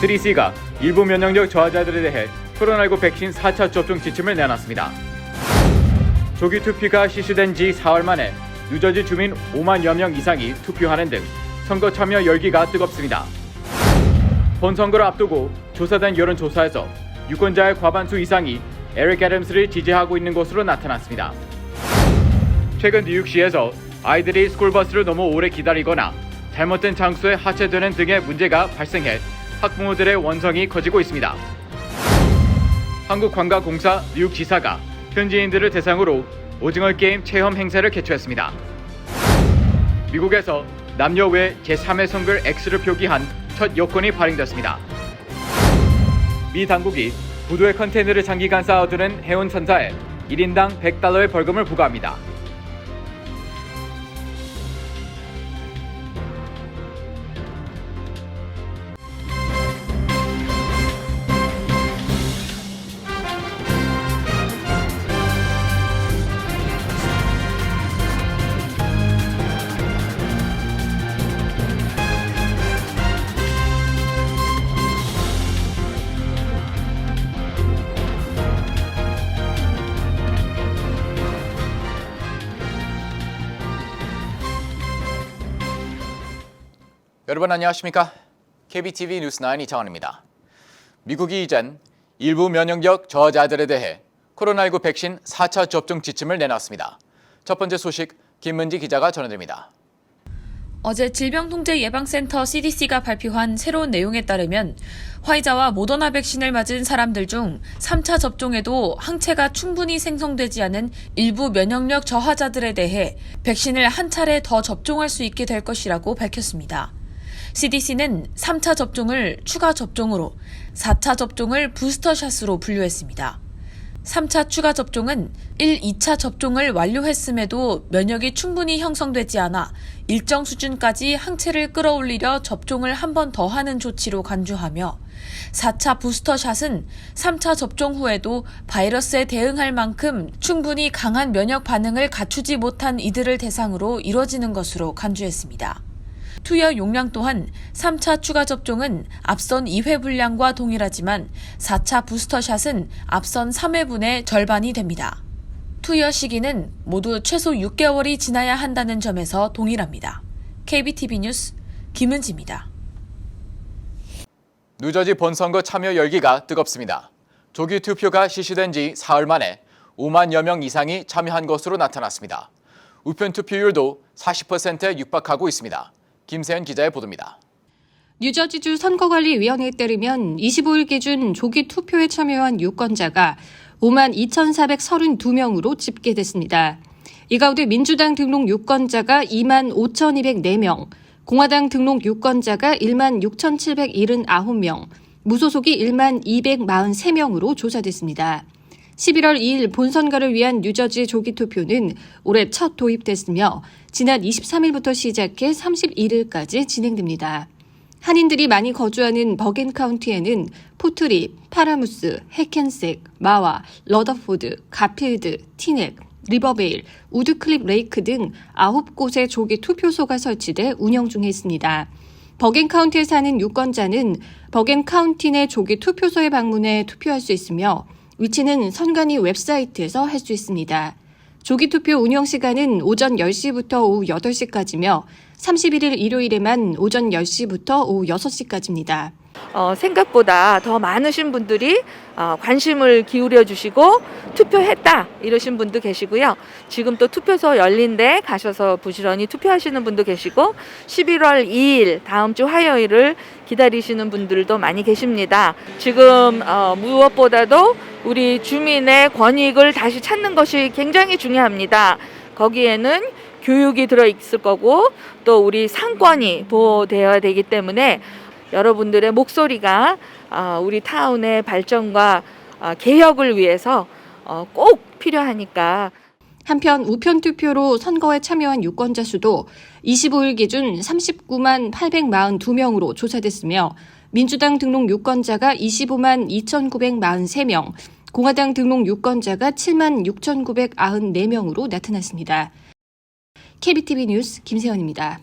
CDC가 일부 면역력 저하자들에 대해 코로나19 백신 4차 접종 지침을 내놨습니다. 조기 투표가 실시된 지 4월 만에 뉴저지 주민 5만여 명 이상이 투표하는 등 선거 참여 열기가 뜨겁습니다. 본선거를 앞두고 조사된 여론조사에서 유권자의 과반수 이상이 에릭 애덤스를 지지하고 있는 것으로 나타났습니다. 최근 뉴욕시에서 아이들이 스쿨버스를 너무 오래 기다리거나 잘못된 장소에 하차되는 등의 문제가 발생해 학부모들의 원성이 커지고 있습니다. 한국관광공사 뉴욕지사가 현지인들을 대상으로 오징어 게임 체험 행사를 개최했습니다. 미국에서 남녀 외 제3의 성별 X를 표기한 첫 여권이 발행됐습니다. 미 당국이 부두의 컨테이너를 장기간 쌓아두는 해운 선사에 1인당 $100의 벌금을 부과합니다. 여러분 안녕하십니까? KBTV 뉴스9 이창원입니다. 미국이 이젠 일부 면역력 저하자들에 대해 코로나19 백신 4차 접종 지침을 내놨습니다. 첫 번째 소식 김문지 기자가 전해드립니다. 어제 질병통제예방센터 CDC가 발표한 새로운 내용에 따르면 화이자와 모더나 백신을 맞은 사람들 중 3차 접종에도 항체가 충분히 생성되지 않은 일부 면역력 저하자들에 대해 백신을 한 차례 더 접종할 수 있게 될 것이라고 밝혔습니다. CDC는 3차 접종을 추가 접종으로 4차 접종을 부스터샷으로 분류했습니다. 3차 추가 접종은 1, 2차 접종을 완료했음에도 면역이 충분히 형성되지 않아 일정 수준까지 항체를 끌어올리려 접종을 한 번 더 하는 조치로 간주하며 4차 부스터샷은 3차 접종 후에도 바이러스에 대응할 만큼 충분히 강한 면역 반응을 갖추지 못한 이들을 대상으로 이뤄지는 것으로 간주했습니다. 투여 용량 또한 3차 추가 접종은 앞선 2회 분량과 동일하지만 4차 부스터샷은 앞선 3회분의 절반이 됩니다. 투여 시기는 모두 최소 6개월이 지나야 한다는 점에서 동일합니다. KBTV 뉴스 김은지입니다. 뉴저지 본선거 참여 열기가 뜨겁습니다. 조기 투표가 실시된 지 4월 만에 5만여 명 이상이 참여한 것으로 나타났습니다. 우편 투표율도 40%에 육박하고 있습니다. 김세현 기자의 보도입니다. 뉴저지주 선거관리위원회에 따르면 25일 기준 조기 투표에 참여한 유권자가 5만 2,432명으로 집계됐습니다. 이 가운데 민주당 등록 유권자가 2만 5,204명, 공화당 등록 유권자가 1만 6,779명, 무소속이 1만 243명으로 조사됐습니다. 11월 2일 본선거를 위한 뉴저지 조기 투표는 올해 첫 도입됐으며 지난 23일부터 시작해 31일까지 진행됩니다. 한인들이 많이 거주하는 버겐 카운티에는 포트리, 파라무스, 해켄색, 마와, 러더포드, 가필드, 티넥, 리버베일, 우드클립 레이크 등 9곳의 조기 투표소가 설치돼 운영 중에 있습니다. 버겐 카운티에 사는 유권자는 버겐 카운티 내 조기 투표소에 방문해 투표할 수 있으며 위치는 선관위 웹사이트에서 할 수 있습니다. 조기 투표 운영 시간은 오전 10시부터 오후 8시까지며 31일 일요일에만 오전 10시부터 오후 6시까지입니다. 생각보다 더 많으신 분들이 관심을 기울여 주시고 투표했다 이러신 분도 계시고요. 지금 또 투표소 열린데 가셔서 부지런히 투표하시는 분도 계시고 11월 2일 다음 주 화요일을 기다리시는 분들도 많이 계십니다. 지금 무엇보다도 우리 주민의 권익을 다시 찾는 것이 굉장히 중요합니다. 거기에는 교육이 들어있을 거고 또 우리 상권이 보호되어야 되기 때문에 여러분들의 목소리가 우리 타운의 발전과 개혁을 위해서 꼭 필요하니까. 한편 우편 투표로 선거에 참여한 유권자 수도 25일 기준 39만 842명으로 조사됐으며 민주당 등록 유권자가 25만 2,943명, 공화당 등록 유권자가 7만 6,994명으로 나타났습니다. KBTV 뉴스 김세현입니다.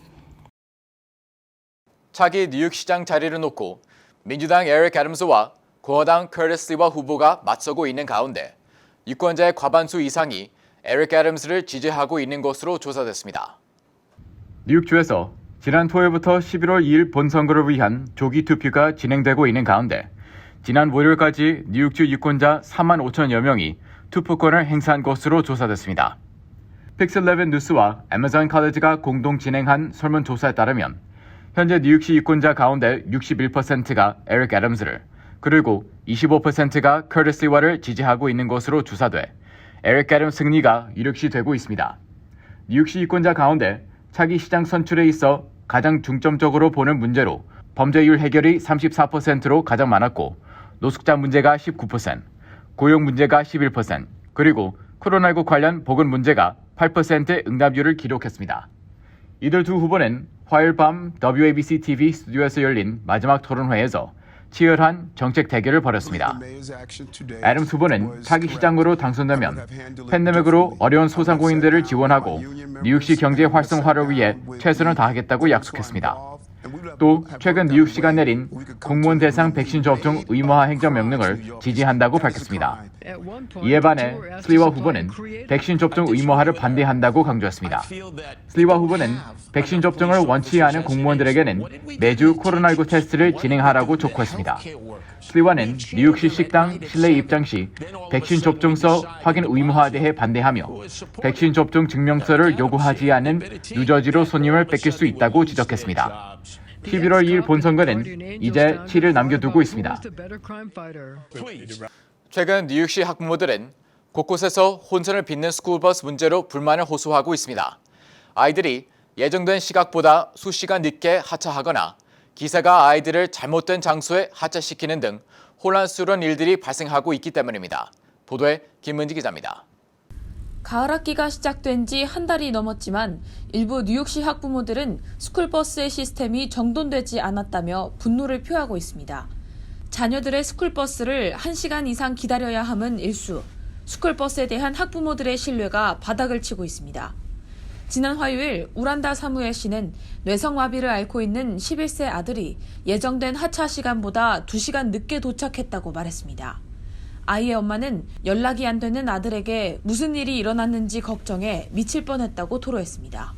차기 뉴욕시장 자리를 놓고 민주당 에릭 애덤스와 공화당 커티스 리와 후보가 맞서고 있는 가운데 유권자의 과반수 이상이 에릭 애덤스를 지지하고 있는 것으로 조사됐습니다. 뉴욕주에서 지난 토요일부터 11월 2일 본선거를 위한 조기 투표가 진행되고 있는 가운데 지난 월요일까지 뉴욕주 유권자 4만 5천여 명이 투표권을 행사한 것으로 조사됐습니다. 픽스11 뉴스와 애마존 칼리지가 공동 진행한 설문조사에 따르면 현재 뉴욕시 유권자 가운데 61%가 에릭 애덤스를 그리고 25%가 커티스 리와를 지지하고 있는 것으로 조사돼 에릭 애덤스 승리가 유력시 되고 있습니다. 뉴욕시 유권자 가운데 차기 시장 선출에 있어 가장 중점적으로 보는 문제로 범죄율 해결이 34%로 가장 많았고 노숙자 문제가 19%, 고용 문제가 11%, 그리고 코로나19 관련 보건 문제가 8%의 응답률을 기록했습니다. 이들 두 후보는 화요일 밤 WABC-TV 스튜디오에서 열린 마지막 토론회에서 치열한 정책 대결을 벌였습니다. 애덤스 후보는 차기 시장으로 당선되면 팬데믹으로 어려운 소상공인들을 지원하고 뉴욕시 경제 활성화를 위해 최선을 다하겠다고 약속했습니다. 또 최근 뉴욕시가 내린 공무원 대상 백신 접종 의무화 행정명령을 지지한다고 밝혔습니다. 이에 반해 슬리와 후보는 백신 접종 의무화를 반대한다고 강조했습니다. 슬리와 후보는 백신 접종을 원치 않은 공무원들에게는 매주 코로나19 테스트를 진행하라고 촉구했습니다. 슬리와는 뉴욕시 식당 실내 입장 시 백신 접종서 확인 의무화에 대해 반대하며 백신 접종 증명서를 요구하지 않은 뉴저지로 손님을 뺏길 수 있다고 지적했습니다. 11월 2일 본선거는 이제 7일 남겨두고 있습니다. 최근 뉴욕시 학부모들은 곳곳에서 혼선을 빚는 스쿨버스 문제로 불만을 호소하고 있습니다. 아이들이 예정된 시각보다 수시간 늦게 하차하거나 기사가 아이들을 잘못된 장소에 하차시키는 등 혼란스러운 일들이 발생하고 있기 때문입니다. 보도에 김은지 기자입니다. 가을 학기가 시작된 지 한 달이 넘었지만 일부 뉴욕시 학부모들은 스쿨버스의 시스템이 정돈되지 않았다며 분노를 표하고 있습니다. 자녀들의 스쿨버스를 1시간 이상 기다려야 함은 일수, 스쿨버스에 대한 학부모들의 신뢰가 바닥을 치고 있습니다. 지난 화요일 우란다 사무엘시는 뇌성마비를 앓고 있는 11세 아들이 예정된 하차 시간보다 2시간 늦게 도착했다고 말했습니다. 아이의 엄마는 연락이 안 되는 아들에게 무슨 일이 일어났는지 걱정해 미칠 뻔했다고 토로했습니다.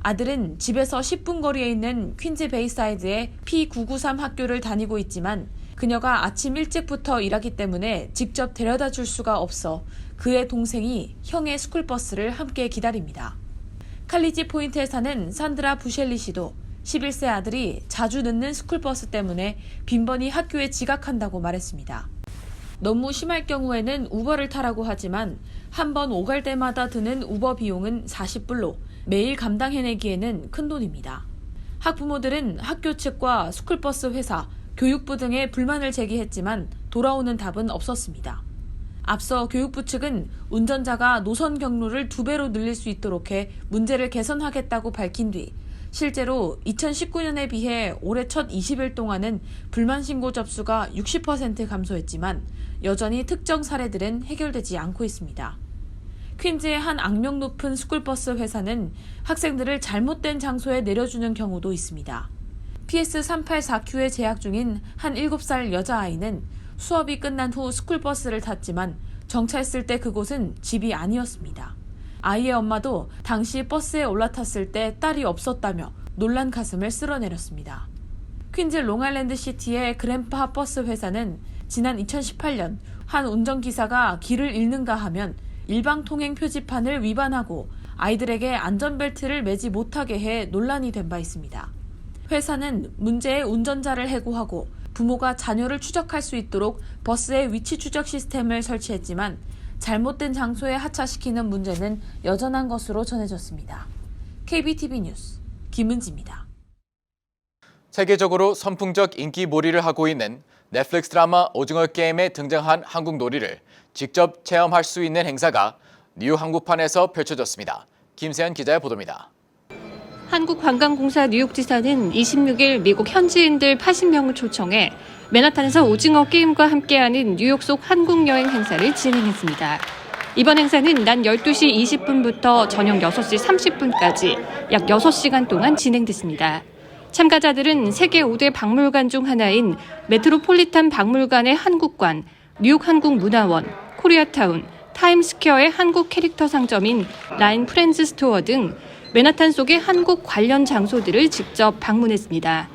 아들은 집에서 10분 거리에 있는 퀸즈 베이사이드의 P993 학교를 다니고 있지만 그녀가 아침 일찍부터 일하기 때문에 직접 데려다 줄 수가 없어 그의 동생이 형의 스쿨버스를 함께 기다립니다. 칼리지 포인트에 사는 산드라 부셸리 씨도 11세 아들이 자주 늦는 스쿨버스 때문에 빈번히 학교에 지각한다고 말했습니다. 너무 심할 경우에는 우버를 타라고 하지만 한 번 오갈 때마다 드는 우버 비용은 40불로 매일 감당해내기에는 큰 돈입니다. 학부모들은 학교 측과 스쿨버스 회사, 교육부 등에 불만을 제기했지만 돌아오는 답은 없었습니다. 앞서 교육부 측은 운전자가 노선 경로를 2배로 늘릴 수 있도록 해 문제를 개선하겠다고 밝힌 뒤 실제로 2019년에 비해 올해 첫 20일 동안은 불만 신고 접수가 60% 감소했지만 여전히 특정 사례들은 해결되지 않고 있습니다. 퀸즈의 한 악명 높은 스쿨버스 회사는 학생들을 잘못된 장소에 내려주는 경우도 있습니다. PS384Q에 재학 중인 한 7살 여자아이는 수업이 끝난 후 스쿨버스를 탔지만 정차했을 때 그곳은 집이 아니었습니다. 아이의 엄마도 당시 버스에 올라탔을 때 딸이 없었다며 놀란 가슴을 쓸어내렸습니다. 퀸즈 롱아일랜드 시티의 그랜파 버스 회사는 지난 2018년 한 운전기사가 길을 잃는가 하면 일방통행 표지판을 위반하고 아이들에게 안전벨트를 매지 못하게 해 논란이 된 바 있습니다. 회사는 문제의 운전자를 해고하고 부모가 자녀를 추적할 수 있도록 버스의 위치 추적 시스템을 설치했지만 잘못된 장소에 하차시키는 문제는 여전한 것으로 전해졌습니다. KBTV 뉴스 김은지입니다. 세계적으로 선풍적 인기몰이를 하고 있는 넷플릭스 드라마 오징어 게임에 등장한 한국 놀이를 직접 체험할 수 있는 행사가 뉴욕 한국판에서 펼쳐졌습니다. 김세현 기자의 보도입니다. 한국관광공사 뉴욕지사는 26일 미국 현지인들 80명을 초청해 맨하탄에서 오징어 게임과 함께하는 뉴욕 속 한국 여행 행사를 진행했습니다. 이번 행사는 낮 12시 20분부터 저녁 6시 30분까지 약 6시간 동안 진행됐습니다. 참가자들은 세계 5대 박물관 중 하나인 메트로폴리탄 박물관의 한국관, 뉴욕 한국문화원, 코리아타운, 타임스퀘어의 한국 캐릭터 상점인 라인 프렌즈 스토어 등 맨하탄 속의 한국 관련 장소들을 직접 방문했습니다.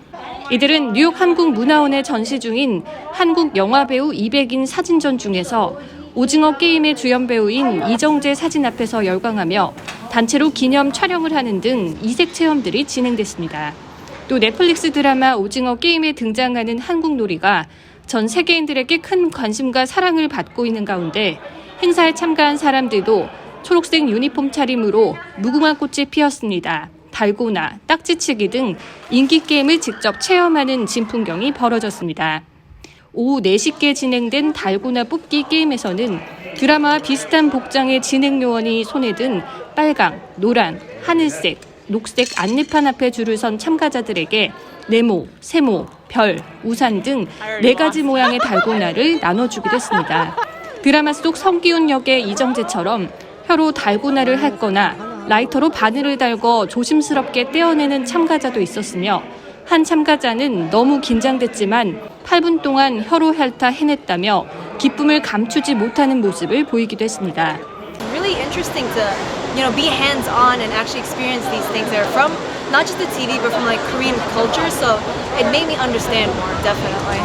이들은 뉴욕 한국문화원에 전시 중인 한국 영화배우 200인 사진전 중에서 오징어 게임의 주연 배우인 이정재 사진 앞에서 열광하며 단체로 기념 촬영을 하는 등 이색 체험들이 진행됐습니다. 또 넷플릭스 드라마 오징어 게임에 등장하는 한국 놀이가 전 세계인들에게 큰 관심과 사랑을 받고 있는 가운데 행사에 참가한 사람들도 초록색 유니폼 차림으로 무궁화 꽃이 피었습니다. 달고나, 딱지치기 등 인기 게임을 직접 체험하는 진풍경이 벌어졌습니다. 오후 4시께 진행된 달고나 뽑기 게임에서는 드라마와 비슷한 복장의 진행 요원이 손에 든 빨강, 노란, 하늘색, 녹색 안내판 앞에 줄을 선 참가자들에게 네모, 세모, 별, 우산 등 4가지 모양의 달고나를 나눠주기도 했습니다. 드라마 속 성기훈 역의 이정재처럼 혀로 달고나를 핥거나 라이터로 바늘을 달고 조심스럽게 떼어내는 참가자도 있었으며 한 참가자는 너무 긴장됐지만 8분 동안 혀로 핥아 해냈다며 기쁨을 감추지 못하는 모습을 보이기도 했습니다. Really interesting to, be hands-on and actually experience these things that are from not just the TV but from like Korean culture. So it made me understand more, definitely.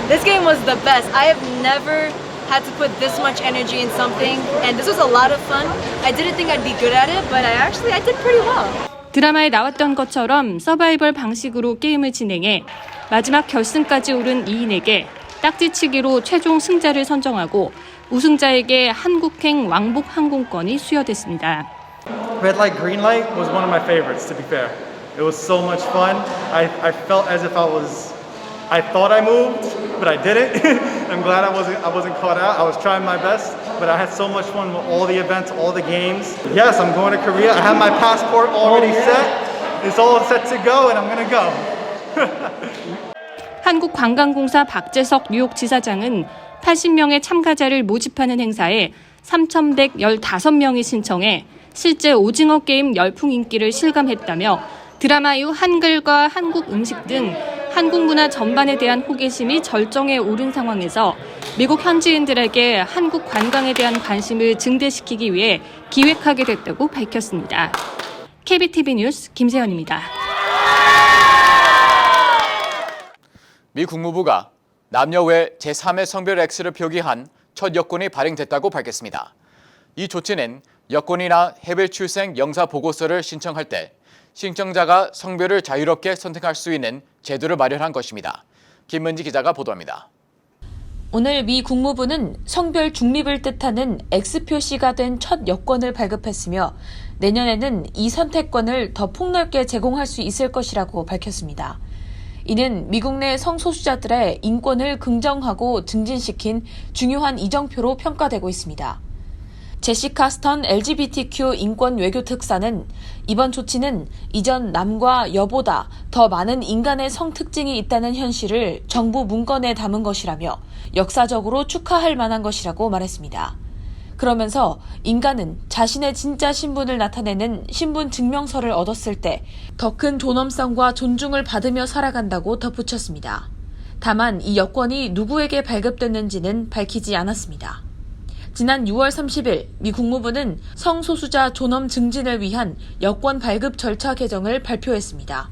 This game was the best. I have never had to put this much energy in something, and this was a lot of fun. I didn't think I'd be good at it, but I did pretty well. 드라마에 나왔던 것처럼 서바이벌 방식으로 게임을 진행해 마지막 결승까지 오른 2인에게 딱지치기로 최종 승자를 선정하고 우승자에게 한국행 왕복 항공권이 수여됐습니다. Red light, green light was one of my favorites, to be fair. It was so much fun. I felt as if I thought I moved, but I didn't. I'm glad I wasn't caught out. I was trying my best, but I had so much fun with all the events, all the games. Yes, I'm going to Korea. I have my passport already set. It's all set to go, and I'm going to go. 한국관광공사 박재석 뉴욕지사장은 80명의 참가자를 모집하는 행사에 3,115명이 신청해 실제 오징어 게임 열풍 인기를 실감했다며 드라마 이후 한글과 한국 음식 등 한국 문화 전반에 대한 호기심이 절정에 오른 상황에서 미국 현지인들에게 한국 관광에 대한 관심을 증대시키기 위해 기획하게 됐다고 밝혔습니다. KBTV 뉴스 김세연입니다. 미 국무부가 남녀 외 제3의 성별 X를 표기한 첫 여권이 발행됐다고 밝혔습니다. 이 조치는 여권이나 해외 출생 영사 보고서를 신청할 때 신청자가 성별을 자유롭게 선택할 수 있는 제도를 마련한 것입니다. 김문지 기자가 보도합니다. 오늘 미 국무부는 성별 중립을 뜻하는 X 표시가 된 첫 여권을 발급했으며 내년에는 이 선택권을 더 폭넓게 제공할 수 있을 것이라고 밝혔습니다. 이는 미국 내 성소수자들의 인권을 긍정하고 증진시킨 중요한 이정표로 평가되고 있습니다. 제시카 스턴 LGBTQ 인권 외교 특사는 이번 조치는 이전 남과 여보다 더 많은 인간의 성 특징이 있다는 현실을 정부 문건에 담은 것이라며 역사적으로 축하할 만한 것이라고 말했습니다. 그러면서 인간은 자신의 진짜 신분을 나타내는 신분 증명서를 얻었을 때 더 큰 존엄성과 존중을 받으며 살아간다고 덧붙였습니다. 다만 이 여권이 누구에게 발급됐는지는 밝히지 않았습니다. 지난 6월 30일 미 국무부는 성소수자 존엄 증진을 위한 여권 발급 절차 개정을 발표했습니다.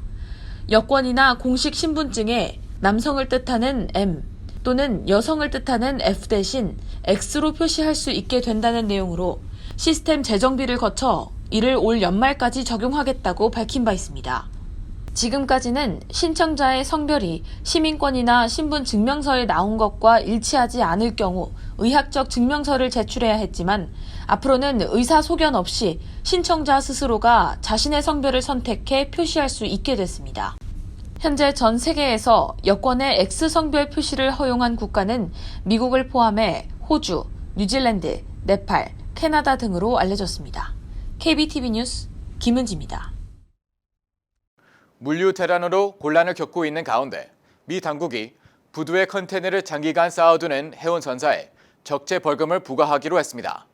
여권이나 공식 신분증에 남성을 뜻하는 M 또는 여성을 뜻하는 F 대신 X로 표시할 수 있게 된다는 내용으로 시스템 재정비를 거쳐 이를 올 연말까지 적용하겠다고 밝힌 바 있습니다. 지금까지는 신청자의 성별이 시민권이나 신분증명서에 나온 것과 일치하지 않을 경우 의학적 증명서를 제출해야 했지만 앞으로는 의사 소견 없이 신청자 스스로가 자신의 성별을 선택해 표시할 수 있게 됐습니다. 현재 전 세계에서 여권의 X성별 표시를 허용한 국가는 미국을 포함해 호주, 뉴질랜드, 네팔, 캐나다 등으로 알려졌습니다. KBTV 뉴스 김은지입니다. 물류 대란으로 곤란을 겪고 있는 가운데 미 당국이 부두의 컨테이너를 장기간 쌓아두는 해운 선사에 적재 벌금을 부과하기로 했습니다.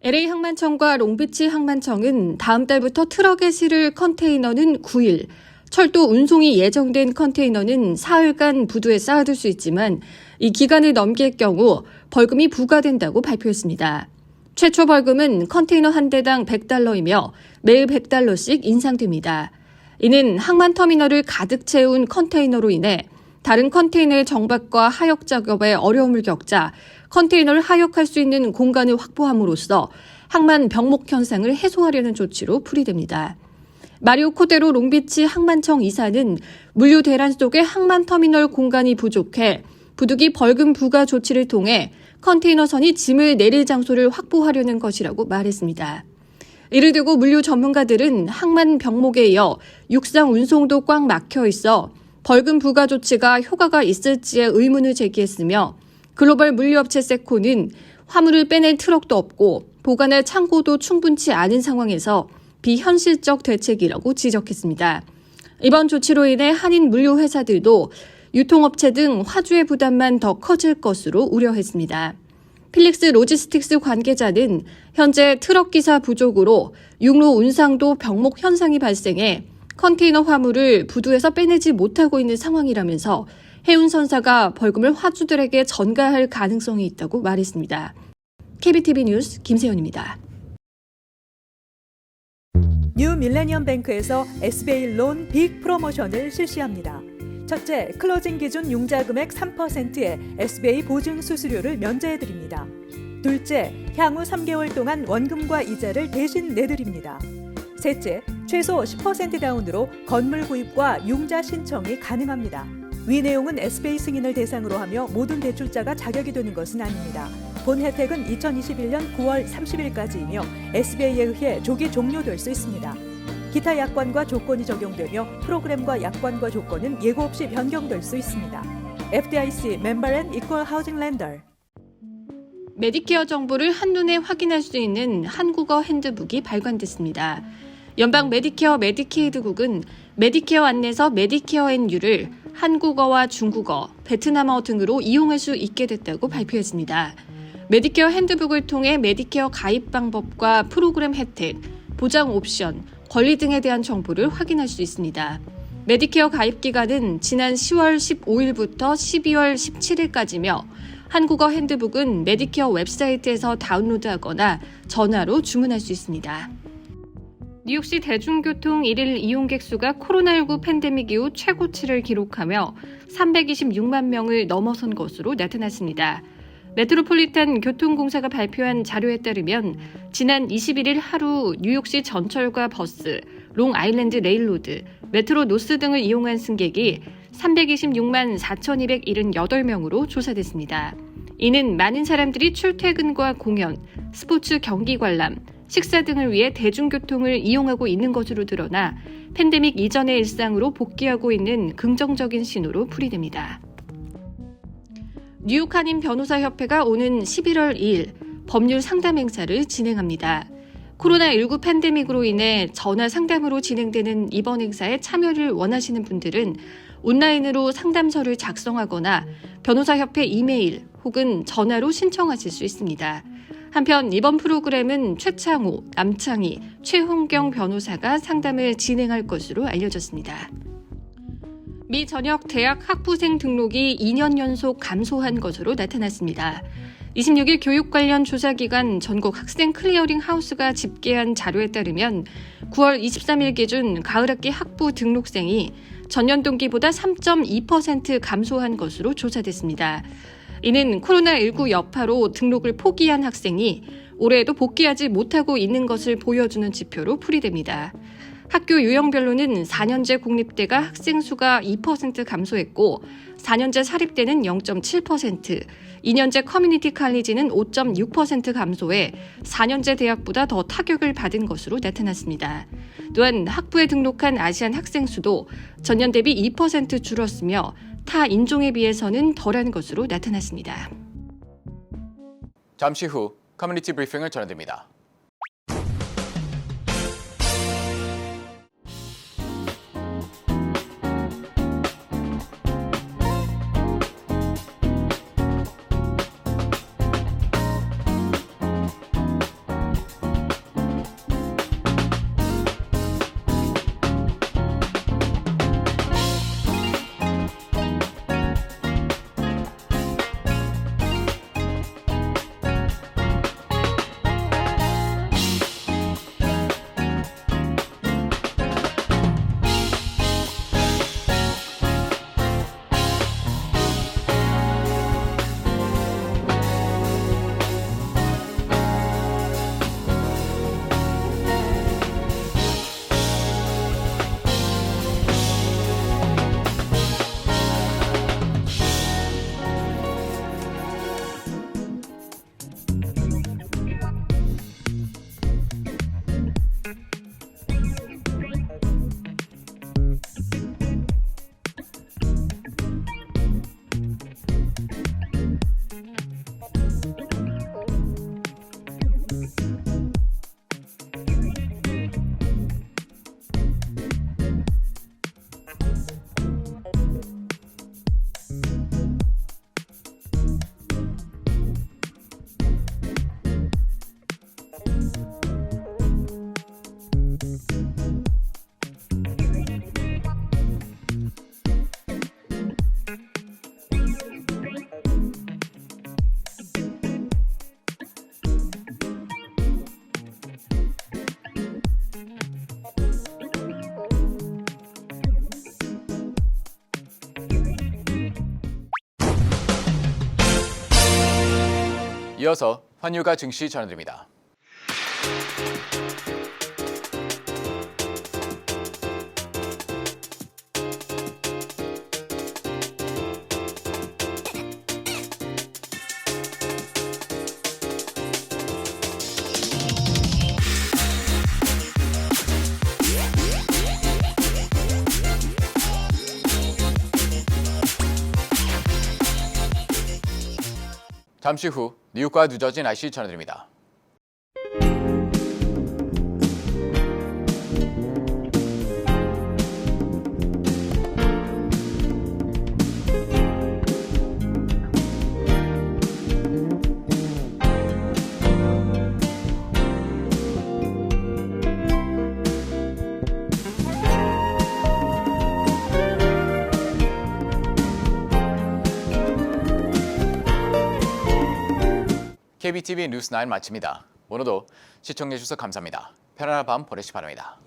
LA 항만청과 롱비치 항만청은 다음 달부터 트럭에 실을 컨테이너는 9일, 철도 운송이 예정된 컨테이너는 사흘간 부두에 쌓아둘 수 있지만 이 기간을 넘길 경우 벌금이 부과된다고 발표했습니다. 최초 벌금은 컨테이너 한 대당 $100이며 매일 $100씩 인상됩니다. 이는 항만터미널을 가득 채운 컨테이너로 인해 다른 컨테이너의 정박과 하역 작업에 어려움을 겪자 컨테이너를 하역할 수 있는 공간을 확보함으로써 항만 병목 현상을 해소하려는 조치로 풀이됩니다. 마리오 코데로 롱비치 항만청 이사는 물류 대란 속에 항만터미널 공간이 부족해 부득이 벌금 부과 조치를 통해 컨테이너선이 짐을 내릴 장소를 확보하려는 것이라고 말했습니다. 이를 두고 물류 전문가들은 항만 병목에 이어 육상 운송도 꽉 막혀 있어 벌금 부과 조치가 효과가 있을지에 의문을 제기했으며 글로벌 물류업체 세코는 화물을 빼낼 트럭도 없고 보관할 창고도 충분치 않은 상황에서 비현실적 대책이라고 지적했습니다. 이번 조치로 인해 한인 물류 회사들도 유통업체 등 화주의 부담만 더 커질 것으로 우려했습니다. 필릭스 로지스틱스 관계자는 현재 트럭 기사 부족으로 육로 운상도 병목 현상이 발생해 컨테이너 화물을 부두에서 빼내지 못하고 있는 상황이라면서 해운선사가 벌금을 화주들에게 전가할 가능성이 있다고 말했습니다. KBTV 뉴스 김세연입니다. 뉴 밀레니엄 뱅크에서 SBA 론 빅 프로모션을 실시합니다. 첫째, 클로징 기준 융자 금액 3%의 SBA 보증 수수료를 면제해드립니다. 둘째, 향후 3개월 동안 원금과 이자를 대신 내드립니다. 셋째, 최소 10% 다운으로 건물 구입과 융자 신청이 가능합니다. 위 내용은 SBA 승인을 대상으로 하며 모든 대출자가 자격이 되는 것은 아닙니다. 본 혜택은 2021년 9월 30일까지이며 SBA에 의해 조기 종료될 수 있습니다. 기타 약관과 조건이 적용되며 프로그램과 약관과 조건은 예고 없이 변경될 수 있습니다. FDIC 멤버 앤 이퀄 하우징 렌더. 메디케어 정보를 한눈에 확인할 수 있는 한국어 핸드북이 발간됐습니다. 연방 메디케어 메디케이드국은 메디케어 안내서 메디케어 앤 유를 한국어와 중국어, 베트남어 등으로 이용할 수 있게 됐다고 발표했습니다. 메디케어 핸드북을 통해 메디케어 가입 방법과 프로그램 혜택, 보장 옵션, 권리 등에 대한 정보를 확인할 수 있습니다. 메디케어 가입 기간은 지난 10월 15일부터 12월 17일까지며 한국어 핸드북은 메디케어 웹사이트에서 다운로드하거나 전화로 주문할 수 있습니다. 뉴욕시 대중교통 1일 이용객 수가 코로나19 팬데믹 이후 최고치를 기록하며 326만 명을 넘어선 것으로 나타났습니다. 메트로폴리탄 교통공사가 발표한 자료에 따르면 지난 21일 하루 뉴욕시 전철과 버스, 롱아일랜드 레일로드, 메트로 노스 등을 이용한 승객이 326만 4,278명으로 조사됐습니다. 이는 많은 사람들이 출퇴근과 공연, 스포츠 경기 관람, 식사 등을 위해 대중교통을 이용하고 있는 것으로 드러나 팬데믹 이전의 일상으로 복귀하고 있는 긍정적인 신호로 풀이됩니다. 뉴욕 한인 변호사협회가 오는 11월 2일 법률 상담 행사를 진행합니다. 코로나19 팬데믹으로 인해 전화 상담으로 진행되는 이번 행사에 참여를 원하시는 분들은 온라인으로 상담서를 작성하거나 변호사협회 이메일 혹은 전화로 신청하실 수 있습니다. 한편 이번 프로그램은 최창호, 남창희, 최홍경 변호사가 상담을 진행할 것으로 알려졌습니다. 미 전역 대학 학부생 등록이 2년 연속 감소한 것으로 나타났습니다. 26일 교육 관련 조사기관 전국 학생 클리어링 하우스가 집계한 자료에 따르면 9월 23일 기준 가을학기 학부 등록생이 전년 동기보다 3.2% 감소한 것으로 조사됐습니다. 이는 코로나19 여파로 등록을 포기한 학생이 올해에도 복귀하지 못하고 있는 것을 보여주는 지표로 풀이됩니다. 학교 유형별로는 4년제 공립대가 학생 수가 2% 감소했고 4년제 사립대는 0.7%, 2년제 커뮤니티 칼리지는 5.6% 감소해 4년제 대학보다 더 타격을 받은 것으로 나타났습니다. 또한 학부에 등록한 아시안 학생 수도 전년 대비 2% 줄었으며 타 인종에 비해서는 덜한 것으로 나타났습니다. 잠시 후 커뮤니티 브리핑을 전해드립니다. 이어서 환율과 증시 전해드립니다. 잠시 후 뉴욕과 뉴저지 날씨 전해드립니다. KBTV 뉴스 9 마칩니다. 오늘도 시청해주셔서 감사합니다. 편안한 밤 보내시기 바랍니다.